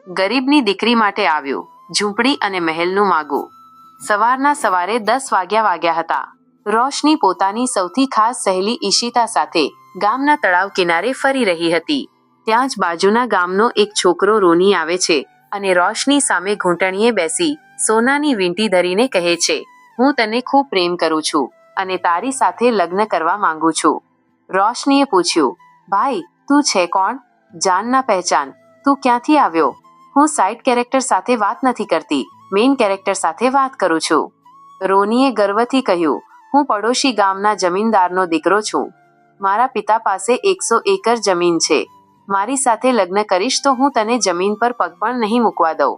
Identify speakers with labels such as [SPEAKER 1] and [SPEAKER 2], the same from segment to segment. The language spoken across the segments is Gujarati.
[SPEAKER 1] ગરીબની દીકરી માટે આવ્યું, ઝૂંપડી અને મહેલનું માગું. સવારના સવારે 10 વાગ્યા હતા. રોશની પોતાની સૌથી ખાસ સહેલી ઈશિતા સાથે ગામના તળાવ કિનારે ફરી રહી હતી. ત્યાં જ બાજુના ગામનો એક છોકરો રોની આવે છે અને રોશની સામે ઘૂંટણીએ બેસી સોનાની વીંટી ધરીને કહે છે, હું તને ખૂબ પ્રેમ કરું છું અને તારી સાથે લગ્ન કરવા માંગુ છું. રોશનીએ પૂછ્યું, ભાઈ તું છે કોણ? જાન ના પહેચાન, તું ક્યાંથી આવ્યો? હું સાઇડ કેરેક્ટર સાથે વાત નથી કરતી, મેઇન કેરેક્ટર સાથે વાત કરું છું. રોનીએ ગર્વથી કહ્યું, હું પડોશી ગામના જમીનદારનો દીકરો છું. મારા પિતા પાસે 100 એકર જમીન છે. મારી સાથે લગ્ન કરીશ તો હું તને જમીન પર પગ પણ નહીં મૂકવા દઉં.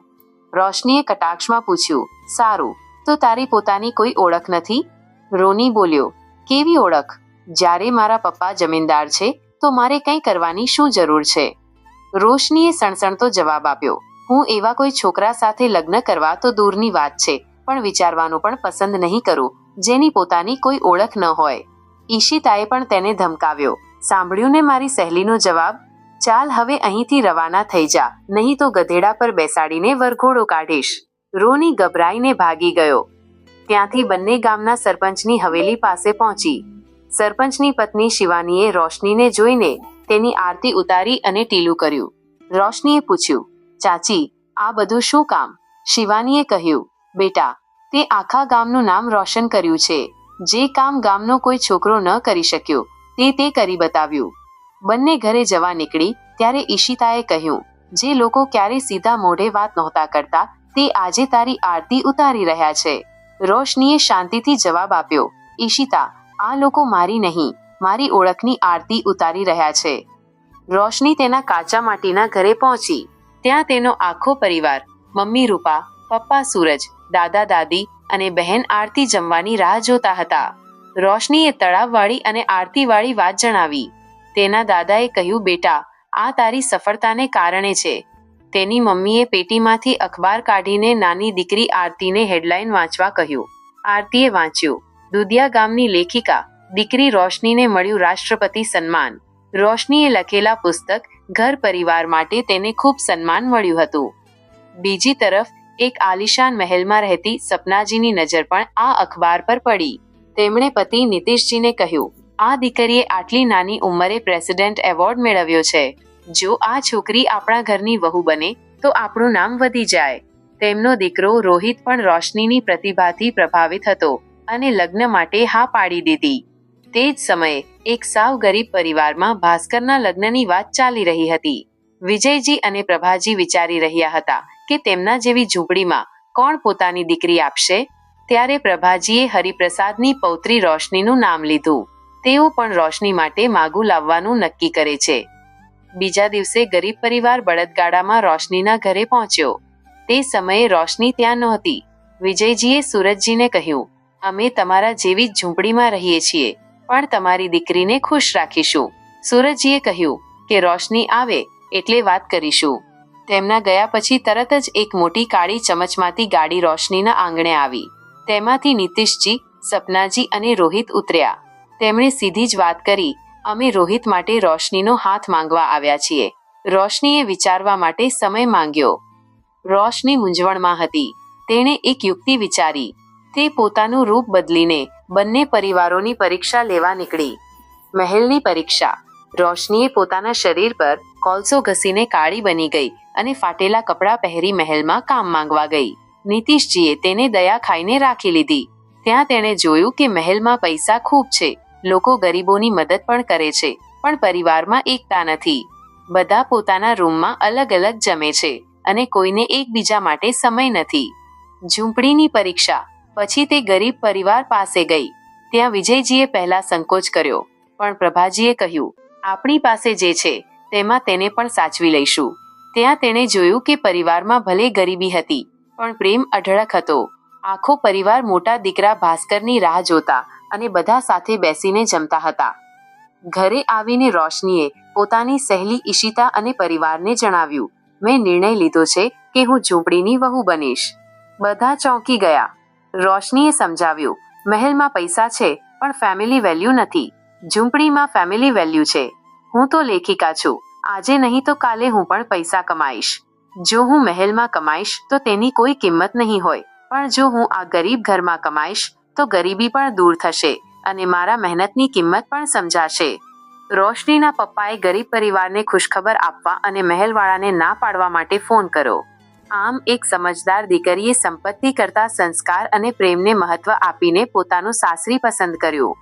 [SPEAKER 1] રોશનીએ કટાક્ષમાં પૂછ્યું, સારું, તો તારી પોતાની કોઈ ઓળખ નથી? રોની બોલ્યો, કેવી ઓળખ? જ્યારે મારા પપ્પા જમીનદાર છે તો મારે કંઈ કરવાની શું જરૂર છે? રોશનીએ સણસણતો જવાબ આપ્યો, હું એવા કોઈ છોકરા સાથે લગ્ન કરવા તો દૂરની વાત છે, પણ વિચારવાનું પણ પસંદ નહીં કરું જેની પોતાની કોઈ ઓળખ ન હોય. ઈશિતાએ પણ તેને ધમકાવ્યો. સાંભળ્યું ને મારી સહેલીનો જવાબ? ચાલ હવે અહીંથી રવાના થઈ જા, નહીં તો ગધેડા પર બેસાડીને વરઘોડો કાઢીશ. રોની ગભરાઈને ભાગી ગયો. ત્યાંથી બંને ગામના સરપંચની હવેલી પાસે પહોંચી. સરપંચની પત્ની શિવાનીએ રોશનીને જોઈને તેની આરતી ઉતારી અને ટીલું કર્યું. રોશનીએ પૂછ્યું, ચાચી આ બધું શું કામ? શિવાનીએ કહ્યું, બેટા તે આખા ગામનું નામ રોશન કર્યું છે. જે કામ ગામનો કોઈ છોકરો ન કરી શક્યો તે કરી બતાવ્યું. બંને ઘરે જવા નીકળી ત્યારે ઈશિતાએ કહ્યું, જે લોકો ક્યારે સીધા મોઢે વાત નહોતા કરતા તે આજે તારી આરતી ઉતારી રહ્યા છે. રોશનીએ શાંતિથી જવાબ આપ્યો, ઈશિતા આ લોકો મારી નહીં, મારી ઓળખની આરતી ઉતારી રહ્યા છે. રોશની તેના કાચા માટીના ઘરે પહોંચી. ત્યાં તેનો આખો પરિવાર, મમ્મી રૂપા, પપ્પા સૂરજ, દાદા દાદી અને બહેન આરતી જમવાની રાહ જોતા હતા. રોશનીએ તળાવવાળી અને આરતીવાળી વાત જણાવી. તેના દાદાએ કહ્યું, બેટા આ તારી સફળતાને કારણે છે. તેની મમ્મીએ પેટીમાંથી અખબાર કાઢીને નાની દીકરી આરતીને હેડલાઇન વાંચવા કહ્યું. આરતીએ વાંચ્યું, દુધિયા ગામની લેખિકા દીકરી રોશનીને મળ્યું રાષ્ટ્રપતિ સન્માન. રોશનીએ લખેલા પુસ્તક ઘર પરિવાર માટે તેને ખૂબ સન્માન મળ્યું હતું. બીજી તરફ એક આલિશાન મહેલમાં રહેતી સપનાજીની નજર પણ આ અખબાર પર પડી. તેમણે પતિ નીતિશજીને કહ્યું, આ દીકરીએ આટલી નાની ઉંમરે પ્રેસિડેન્ટ એવોર્ડ મેળવ્યો છે. જો આ છોકરી આપણા ઘરની વહુ બને તો આપણું નામ વધી જાય. તેમનો દીકરો રોહિત પણ રોશનીની પ્રતિભાથી પ્રભાવિત હતો અને લગ્ન માટે હા પાડી દીધી. તે જ સમયે એક સાવ ગરીબ પરિવારમાં ભાસ્કરના લગ્નની વાત ચાલી રહી હતી. વિજયજી અને પ્રભાજી વિચારી રહ્યા હતા કે તેમના જેવી ઝૂંપડીમાં કોણ પોતાની દીકરી આપશે. ત્યારે પ્રભાજીએ હરિપ્રસાદની પૌત્રી રોશનીનું નામ લીધું. તેઓ પણ રોશની માટે માગું લાવવાનું નક્કી કરે છે. બીજા દિવસે ગરીબ પરિવાર બળદગાડામાં રોશનીના ઘરે પહોંચ્યો. તે સમયે રોશની ત્યાં નહોતી. વિજયજીએ સુરજજીને કહ્યું, અમે તમારા જેવી જ ઝૂંપડીમાં રહીએ છીએ, પણ તમારી દીકરીને ખુશ રાખીશું. સુરજજીએ કહ્યું કે રોશની આવે એટલે વાત કરીશું. તેમના ગયા પછી તરત જ એક મોટી કાળી ચમચમાતી ગાડી રોશનીના આંગણે આવી. તેમાંથી નીતિશજી, સપનાજી અને રોહિત ઉતર્યા. તેમણે સીધી જ વાત કરી, અમે રોહિત માટે રોશનીનો હાથ માંગવા આવ્યા છીએ. રોશનીએ વિચારવા માટે સમય માંગ્યો. રોશની મૂંઝવણમાં હતી. તેણે એક યુક્તિ વિચારી. તે પોતાનું રૂપ બદલીને બંને પરિવારોની પરીક્ષા લેવા નીકળી. મહેલની પરીક્ષા. રોશનીએ પોતાના શરીર પર કોલસો ઘસીને કાળી બની ગઈ અને ફાટેલા કપડાં પહેરી મહેલમાં કામ માંગવા ગઈ. નીતિશજીએ તેને દયા ખાઈને રાખી લીધી. ત્યાં તેણે જોયું કે મહેલમાં પૈસા ખૂબ છે, લોકો ગરીબોની મદદ પણ કરે છે, પણ પરિવારમાં એકતા નથી. બધા પોતાના રૂમમાં અલગ અલગ જમે છે અને કોઈને એકબીજા માટે સમય નથી. ઝૂંપડીની પરીક્ષા. પછી તે ગરીબ પરિવાર પાસે ગઈ. ત્યાં વિજયજીએ પહેલા સંકોચ કર્યો, પણ પ્રભાજીએ કહ્યું, આપણી પાસે જે છે તેમાં તેને પણ સાચવી લઈશું. ત્યાં તેણે જોયું કે પરિવારમાં ભલે ગરીબી હતી પણ પ્રેમ અઢળક હતો. આખો પરિવાર મોટા દીકરા ભાસ્કરની રાહ જોતા અને બધા સાથે બેસીને જમતા હતા. ઘરે આવીને રોશનીએ પોતાની સહેલી ઈશિતા અને પરિવારને જણાવ્યું, મેં નિર્ણય લીધો છે કે હું ઝૂંપડીની વહુ બનીશ. બધા ચોંકી ગયા. રોશનીએ સમજાવ્યું, મહેલમાં પૈસા છે પણ ફેમિલી વેલ્યુ નથી. ઝૂંપડીમાં ફેમિલી વેલ્યુ છે. હું તો લેખિકા છું, આજે નહીં તો કાલે હું પણ પૈસા કમાઈશ. જો હું મહેલમાં કમાઈશ તો તેની કોઈ કિંમત નહીં હોય, પણ જો હું આ ગરીબ ઘરમાં કમાઈશ તો ગરીબી પણ દૂર થશે અને મારા મહેનતની કિંમત પણ સમજાશે. રોશનીના પપ્પાએ ગરીબ પરિવારને ખુશખબર આપવા અને મહેલવાળાને ના પાડવા માટે ફોન કર્યો. આમ એક સમજદાર દીકરીએ સંપત્તિ કરતા સંસ્કાર અને પ્રેમને મહત્વ આપીને પોતાનું સાસરી પસંદ કર્યું.